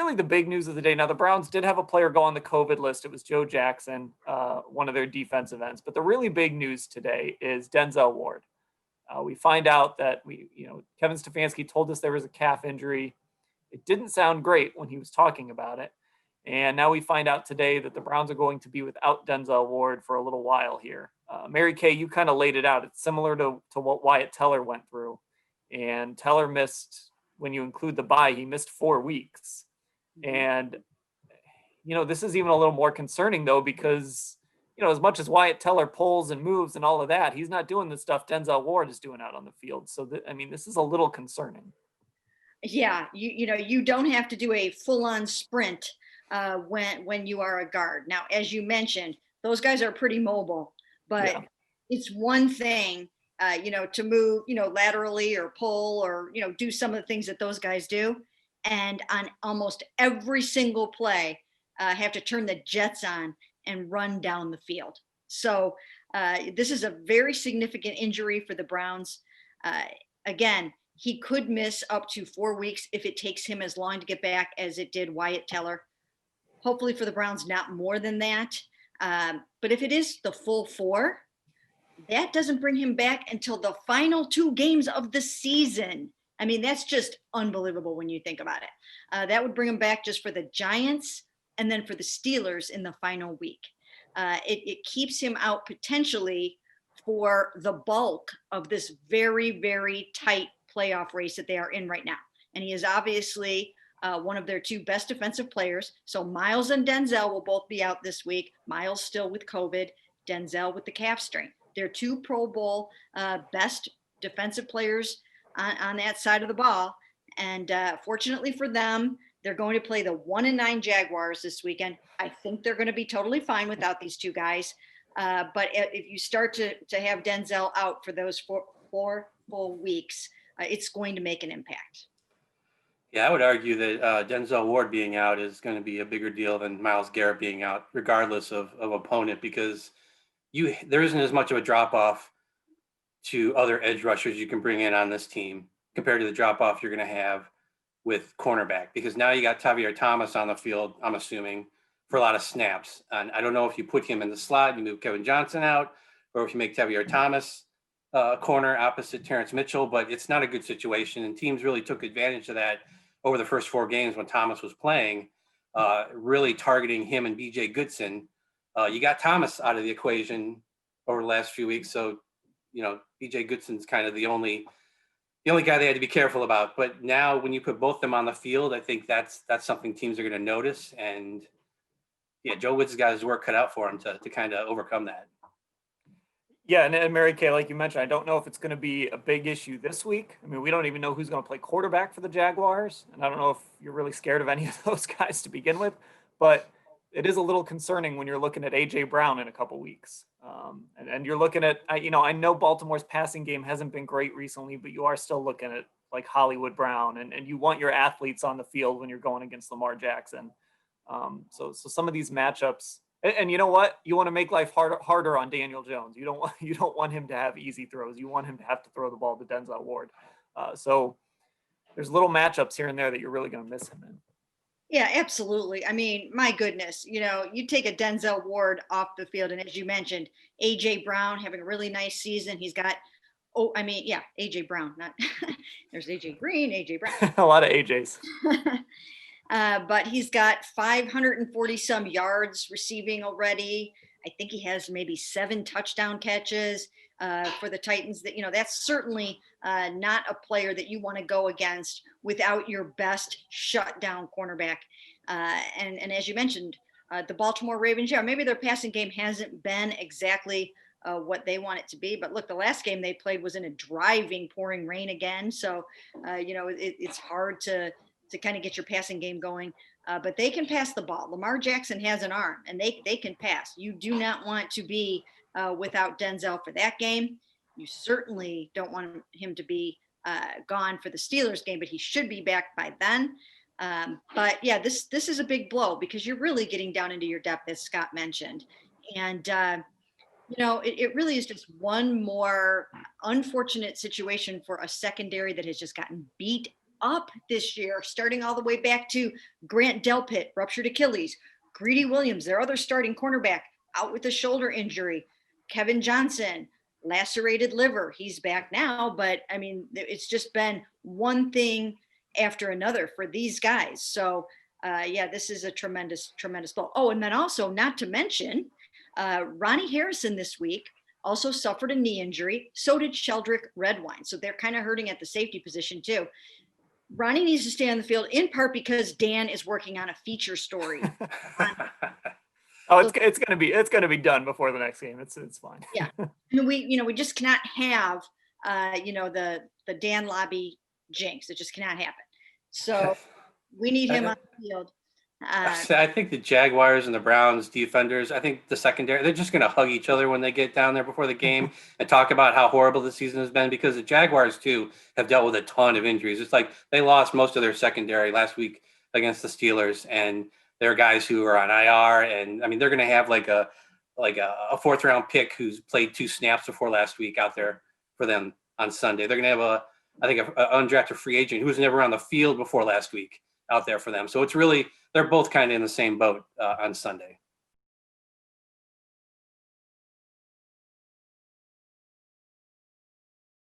really the big news of the day. Now, the Browns did have a player go on the COVID list. It was Joe Jackson, one of their defensive ends. But the really big news today is Denzel Ward. We find out that Kevin Stefanski told us there was a calf injury. It didn't sound great when he was talking about it. And now we find out today that the Browns are going to be without Denzel Ward for a little while here. Mary Kay, you kind of laid it out. It's similar to what Wyatt Teller went through. And Teller missed, when you include the bye, he missed 4 weeks. And, this is even a little more concerning, though, because, as much as Wyatt Teller pulls and moves and all of that, he's not doing the stuff Denzel Ward is doing out on the field. So, this is a little concerning. Yeah, you don't have to do a full-on sprint when you are a guard. Now, as you mentioned, those guys are pretty mobile, but it's one thing, to move, laterally or pull or, do some of the things that those guys do. And on almost every single play, have to turn the jets on and run down the field. So this is a very significant injury for the Browns. Again, he could miss up to 4 weeks if it takes him as long to get back as it did Wyatt Teller. Hopefully for the Browns, not more than that. But if it is the full 4, that doesn't bring him back until the final 2 games of the season. That's just unbelievable when you think about it. That would bring him back just for the Giants and then for the Steelers in the final week. It keeps him out potentially for the bulk of this very, very tight playoff race that they are in right now. And he is obviously one of their 2 best defensive players. So Miles and Denzel will both be out this week. Miles still with COVID, Denzel with the calf strain. They're 2 Pro Bowl best defensive players on that side of the ball. And fortunately for them, they're going to play the 1-9 Jaguars this weekend. I think they're going to be totally fine without these 2 guys. But if you start to have Denzel out for those 4 full weeks, it's going to make an impact. Yeah, I would argue that Denzel Ward being out is going to be a bigger deal than Myles Garrett being out, regardless of opponent, because there isn't as much of a drop-off to other edge rushers you can bring in on this team compared to the drop-off you're going to have with cornerback, because now you got Tavierre Thomas on the field, I'm assuming, for a lot of snaps. And I don't know if you put him in the slot, you move Kevin Johnson out, or if you make Tavierre Thomas corner opposite Terrence Mitchell, but it's not a good situation. And teams really took advantage of that over the first 4 games when Thomas was playing, really targeting him and BJ Goodson. You got Thomas out of the equation over the last few weeks. So, BJ Goodson's kind of the only guy they had to be careful about. But now when you put both of them on the field, I think that's something teams are going to notice. And yeah, Joe Woods has got his work cut out for him to kind of overcome that. Yeah, and Mary Kay, like you mentioned, I don't know if it's going to be a big issue this week. We don't even know who's going to play quarterback for the Jaguars. And I don't know if you're really scared of any of those guys to begin with. But it is a little concerning when you're looking at A.J. Brown in a couple weeks. And you're looking at, I know Baltimore's passing game hasn't been great recently, but you are still looking at like Hollywood Brown. And you want your athletes on the field when you're going against Lamar Jackson. So some of these matchups, and you know what? You want to make life harder on Daniel Jones. You don't want him to have easy throws. You want him to have to throw the ball to Denzel Ward. So there's little matchups here and there that you're really going to miss him in. Yeah, absolutely. My goodness, you take a Denzel Ward off the field, and as you mentioned, AJ Brown having a really nice season. He's got, AJ Brown, not there's AJ Green, AJ Brown. A lot of AJs. But he's got 540 some yards receiving already. I think he has maybe 7 touchdown catches for the Titans. That's certainly not a player that you want to go against without your best shutdown cornerback. And as you mentioned, the Baltimore Ravens, maybe their passing game hasn't been exactly what they want it to be. But look, the last game they played was in a driving, pouring rain again. So, it's hard to kind of get your passing game going. But they can pass the ball. Lamar Jackson has an arm, and they can pass. You do not want to be without Denzel for that game. You certainly don't want him to be gone for the Steelers game, but he should be back by then. But yeah, this is a big blow because you're really getting down into your depth, as Scott mentioned. And, it really is just one more unfortunate situation for a secondary that has just gotten beat up this year, starting all the way back to Grant Delpit, ruptured Achilles, Greedy Williams, their other starting cornerback, out with a shoulder injury, Kevin Johnson, lacerated liver. He's back now, but I mean, it's just been one thing after another for these guys. So yeah, this is a tremendous, tremendous blow. Oh, and then also, not to mention, Ronnie Harrison this week also suffered a knee injury. So did Sheldrick Redwine. So they're kind of hurting at the safety position too. Ronnie needs to stay on the field in part because Dan is working on a feature story. Oh, it's gonna be done before the next game. It's fine. Yeah, and we just cannot have the Dan Labbe jinx. It just cannot happen. So we need him on the field. I think the Jaguars and the Browns defenders, I think the secondary, they're just going to hug each other when they get down there before the game and talk about how horrible the season has been, because the Jaguars too have dealt with a ton of injuries. It's like they lost most of their secondary last week against the Steelers, and there are guys who are on IR, and I mean, they're going to have like a fourth round pick who's played 2 snaps before last week out there for them on Sunday. They're going to have an undrafted free agent who was never on the field before last week out there for them. So it's really, they're both kind of in the same boat on Sunday.